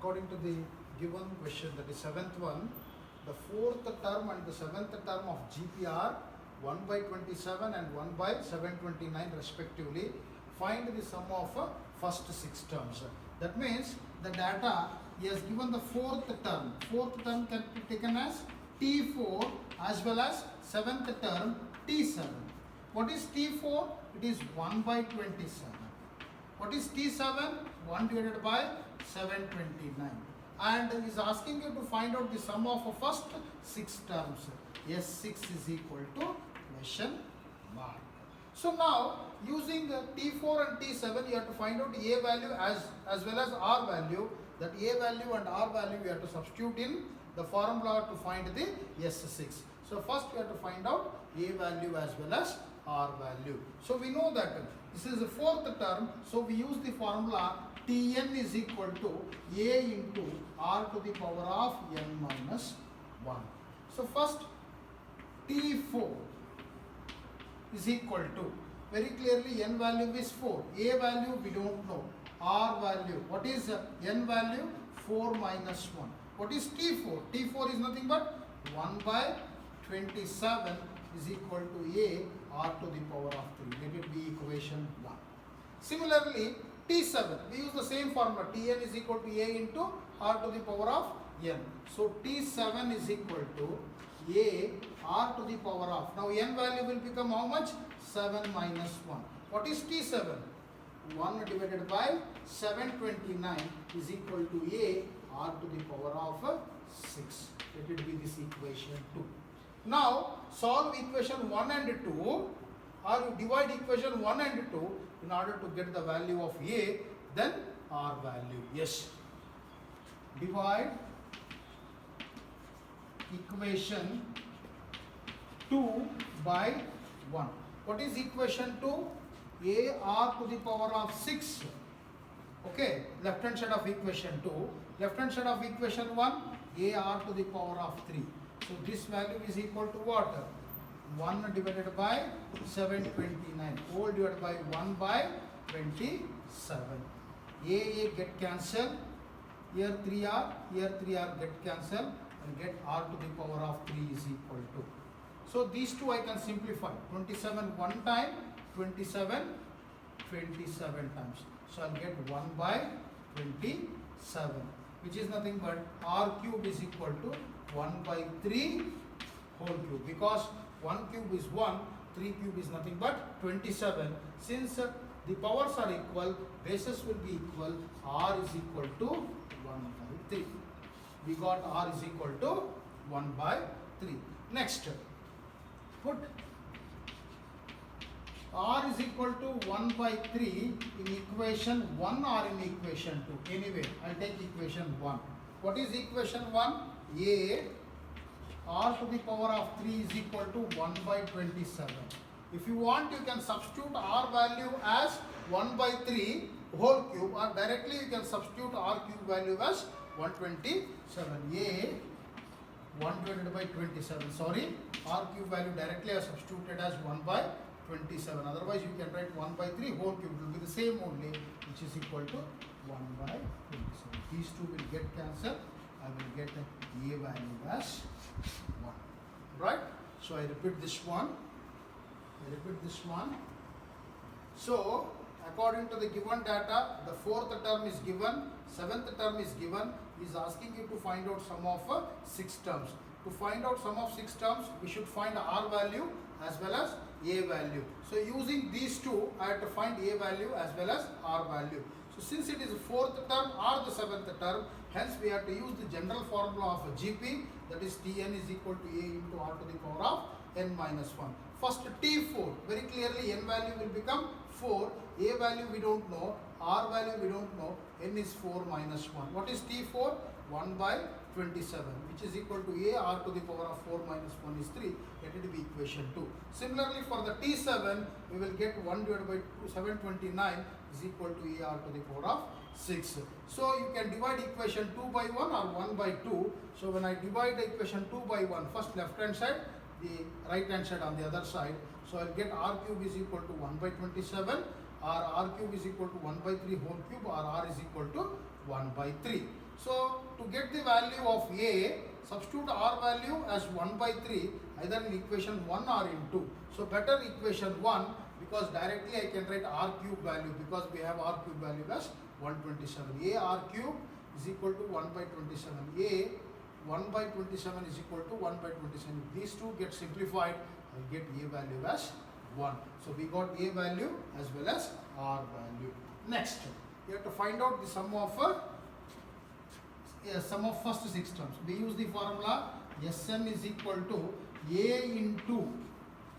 according to the given question, that is seventh one, the fourth term and the seventh term of GP are 1 by 27 and 1 by 729 respectively. Find the sum of first 6 terms. That means the data he has given the fourth term. Fourth term can be taken as T4 as well as seventh term T7. What is T4? It is 1 by 27. What is T7? 1 divided by 729. And he is asking you to find out the sum of first 6 terms. S6 is equal to question mark. So now using T4 and T7 you have to find out A value as well as R value. That A value and R value you have to substitute in the formula to find the S6. So first we have to find out A value as well as R value. So we know that this is the fourth term, so we use the formula Tn is equal to A into R to the power of n minus 1. So first T4 is equal to, very clearly n value is 4, A value we don't know, R value, what is n value? 4 minus 1. What is T4? T4 is nothing but 1 by 27 is equal to A R to the power of 3. Let it be equation 1. Similarly, T7, we use the same formula. Tn is equal to A into R to the power of n. So T7 is equal to A R to the power of. Now n value will become how much? 7 minus 1. What is T7? 1 divided by 729 is equal to A R to the power of 6. Let it be this equation 2. Now solve equation 1 and 2, or you divide equation 1 and 2 in order to get the value of A, then R value. Yes. Divide equation 2 by 1. What is equation 2? A R to the power of 6. Okay, left hand side of equation 2. Left hand side of equation 1, A R to the power of 3. So this value is equal to what? 1 divided by 729. Whole divided by 1 by 27. A get cancelled. Here 3R, here 3R get cancelled, and get R to the power of 3 is equal to. So these two I can simplify. 27 one time, 27 times. So I'll get 1 by 27, which is nothing but R cube is equal to 1 by 3 whole cube, because 1 cube is 1, 3 cube is nothing but 27. Since the powers are equal, bases will be equal, R is equal to 1 by 3. We got R is equal to 1 by 3. Next, put R is equal to 1 by 3 in equation 1 or in equation 2. Anyway, I'll take equation 1. What is equation 1? A R to the power of 3 is equal to 1 by 27. If you want, you can substitute R value as 1 by 3 whole cube, or directly you can substitute R cube value as 127. A 1 divided by 27. Sorry, R cube value directly I substituted as 1 by 27. Otherwise, you can write 1 by 3 whole cube. It will be the same only, which is equal to 1 by 27. These two will get cancelled. I will get A value as 1. Right? So I repeat this one. So according to the given data, the fourth term is given, seventh term is given. He is asking you to find out sum of 6 terms. To find out sum of 6 terms, we should find R value as well as A value. So using these two, I have to find A value as well as R value. So since it is the fourth term or the seventh term, hence we have to use the general formula of GP, that is Tn is equal to A into R to the power of n minus 1. First T4, very clearly n value will become 4, A value we don't know, R value we don't know, n is 4 minus 1. What is T4? 1 by 27, which is equal to A R to the power of 4 minus 1 is 3. Let it be equation 2. Similarly, for the T7, we will get 1 divided by 729 is equal to A R to the power of 6. So you can divide equation 2 by 1 or 1 by 2. So when I divide the equation 2 by 1, first left hand side, the right hand side on the other side. So I'll get R cube is equal to 1 by 27, or R cube is equal to 1 by 3 whole cube, or R is equal to 1 by 3. So to get the value of A, substitute R value as 1 by 3 either in equation 1 or in 2. So better equation 1, because directly I can write R cube value, because we have R cube value as 127. A R cube is equal to 1 by 27. A 1 by 27 is equal to 1 by 27. If these two get simplified, I will get A value as 1. So we got A value as well as R value. Next, you have to find out the sum of first 6 terms. We use the formula Sm is equal to A into,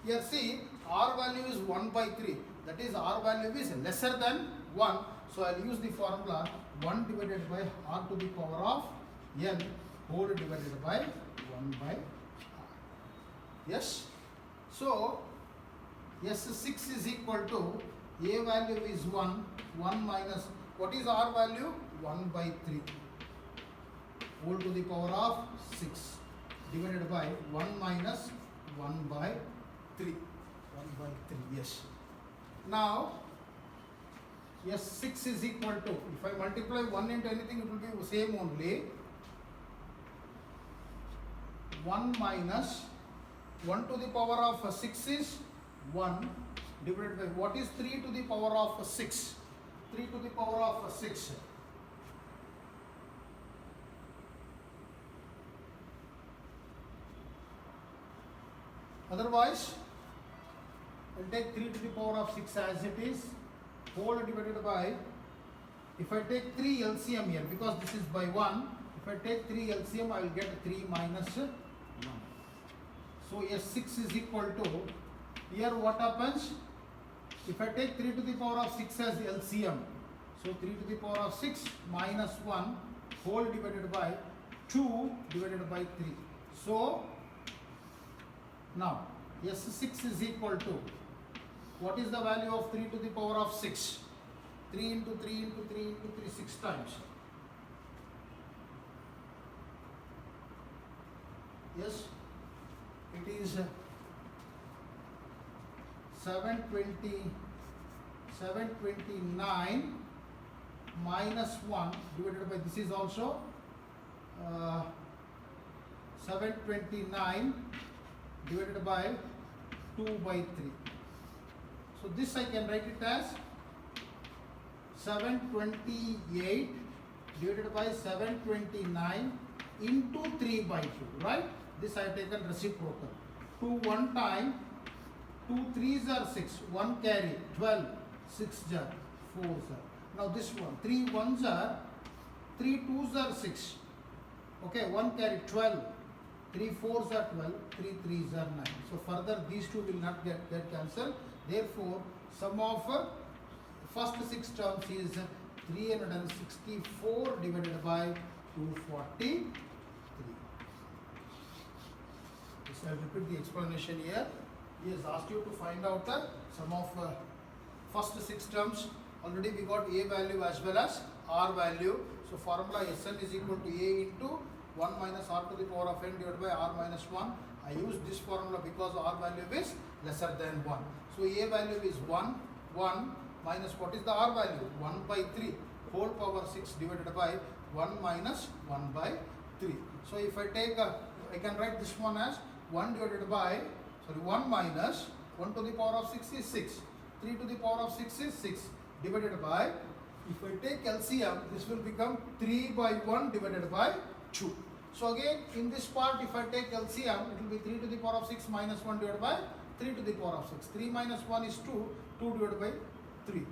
here see R value is 1 by 3, that is R value is lesser than 1. So I will use the formula 1 divided by R to the power of n whole divided by 1 by R. Yes. So S6 is equal to A value is 1 minus, what is R value? 1 by 3 whole to the power of 6 divided by 1 minus 1 by 3. 1 by 3, yes. Now S6 is equal to, if I multiply 1 into anything, it will be the same only. 1 minus 1 to the power of 6 is 1 divided by, what is 3 to the power of 6? 3 to the power of 6. Otherwise, I will take 3 to the power of 6 as it is, whole divided by, if I take 3 LCM here, because this is by 1, if I take 3 LCM, I will get 3 minus 1. So S6 is equal to, here what happens? If I take 3 to the power of 6 as LCM, so 3 to the power of 6 minus 1 whole divided by 2 divided by 3. So now S6 is equal to, what is the value of 3 to the power of 6? 3 into 3 into 3 into 3, 6 times. Yes, it is 729 minus 1 divided by, this is also 729 divided by 2 by 3. So this I can write it as 728 divided by 729 into 3 by 2, right? This I have taken reciprocal. 2 1 time, 2 3s are 6, 1 carry, 12, 6 jar, 4 jar. Now this one, 3 1s are, 3 2s are 6, okay, 1 carry, 12, 3 4s are 12, 3 3s are 9. So further these two will not get cancelled. Therefore, sum of first 6 terms is 364 divided by 243. So I will repeat the explanation here. He has asked you to find out the sum of first 6 terms. Already we got A value as well as R value. So formula Sn is equal to A into 1 minus R to the power of n divided by R minus 1. I use this formula because R value is lesser than 1. So A value is 1 minus, what is the R value? 1 by 3 whole power 6 divided by 1 minus 1 by 3. So if I take, I can write this one as 1 divided by, 1 minus 1 to the power of 6 is 6. 3 to the power of 6 is 6 divided by, if I take LCM, this will become 3 by 1 divided by 2. So again, in this part, if I take LCM, it will be 3 to the power of 6 minus 1 divided by 3 to the power of 6. 3 minus 1 is 2, 2 divided by 3.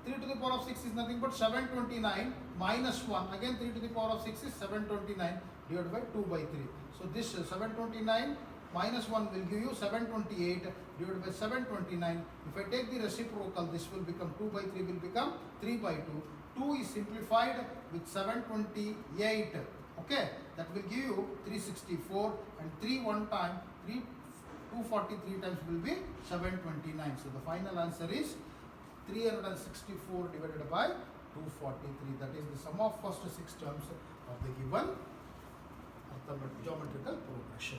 3 to the power of 6 is nothing but 729 minus 1. Again 3 to the power of 6 is 729 divided by 2 by 3. So this 729 minus 1 will give you 728 divided by 729. If I take the reciprocal, this will become 2 by 3 will become 3 by 2. 2 is simplified with 728. Okay, that will give you 364, and 3 one time, 243 times will be 729. So the final answer is 364 divided by 243. That is the sum of first 6 terms of the given geometrical progression.